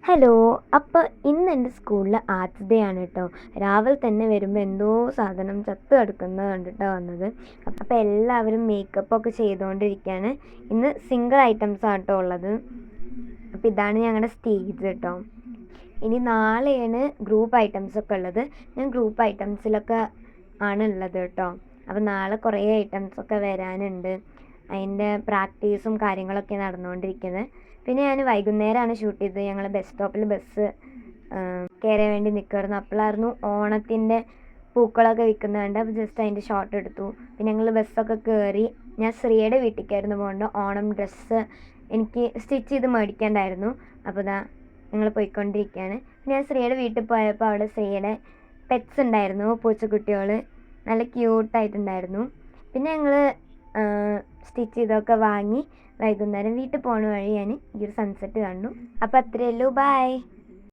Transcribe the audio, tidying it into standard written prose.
Hello. അപ്പോൾ ഇന്ന് എൻ്റെ സ്കൂളിൽ ആർട്സ് ഡേ ആണ് കേട്ടോ. രാവിലെ തന്നെ വരുമ്പോൾ എന്തോ സാധനം ചത്ത് കിടക്കുന്നത് കണ്ടിട്ടാണ് വന്നത്. അപ്പോൾ എല്ലാവരും മേക്കപ്പൊക്കെ ചെയ്തുകൊണ്ടിരിക്കുകയാണ്. ഇന്ന് സിംഗിൾ ഐറ്റംസ് ആട്ടോ ഉള്ളത്. അപ്പോൾ ഇതാണ് ഞങ്ങളുടെ സ്റ്റേജ് കേട്ടോ. ഇനി നാളെയാണ് ഗ്രൂപ്പ് ഐറ്റംസൊക്കെ ഉള്ളത്. ഞാൻ ഗ്രൂപ്പ് ഐറ്റംസിലൊക്കെ ആണ് ഉള്ളത് കേട്ടോ. അപ്പോൾ നാളെ കുറേ ഐറ്റംസൊക്കെ വരാനുണ്ട്. അതിൻ്റെ പ്രാക്ടീസും കാര്യങ്ങളൊക്കെ നടന്നുകൊണ്ടിരിക്കുന്നത്. പിന്നെ ഞാൻ വൈകുന്നേരമാണ് ഷൂട്ട് ചെയ്തത്. ഞങ്ങൾ ബസ് സ്റ്റോപ്പിൽ ബസ് കയറാൻ വേണ്ടി നിൽക്കുമായിരുന്നു. അപ്പോഴായിരുന്നു ഓണത്തിൻ്റെ പൂക്കളൊക്കെ വിൽക്കുന്നത് കണ്ട്. അപ്പോൾ ജസ്റ്റ് അതിൻ്റെ ഷോട്ട് എടുത്തു. പിന്നെ ഞങ്ങൾ ബസ്സൊക്കെ കയറി. ഞാൻ ശ്രീയുടെ വീട്ടിലേക്കായിരുന്നു പോകേണ്ടത്. ഓണം ഡ്രസ്സ് എനിക്ക് സ്റ്റിച്ച് ചെയ്ത് മേടിക്കാണ്ടായിരുന്നു. അപ്പോൾ ഇതാ ഞങ്ങൾ പോയിക്കൊണ്ടിരിക്കുകയാണ്. പിന്നെ ഞാൻ ശ്രീയുടെ വീട്ടിൽ പോയപ്പോൾ അവിടെ ശ്രീയുടെ പെറ്റ്സ് ഉണ്ടായിരുന്നു, പൂച്ചക്കുട്ടികൾ. നല്ല ക്യൂട്ടായിട്ടുണ്ടായിരുന്നു. പിന്നെ ഞങ്ങൾ സ്റ്റിച്ച് ചെയ്തൊക്കെ വാങ്ങി വൈകുന്നേരം വീട്ടിൽ പോണ വഴി ഞാൻ ഈ ഒരു സൺസെറ്റ് കണ്ടു. അപ്പോൾ അത്രയേ ഉള്ളൂ. ബൈ.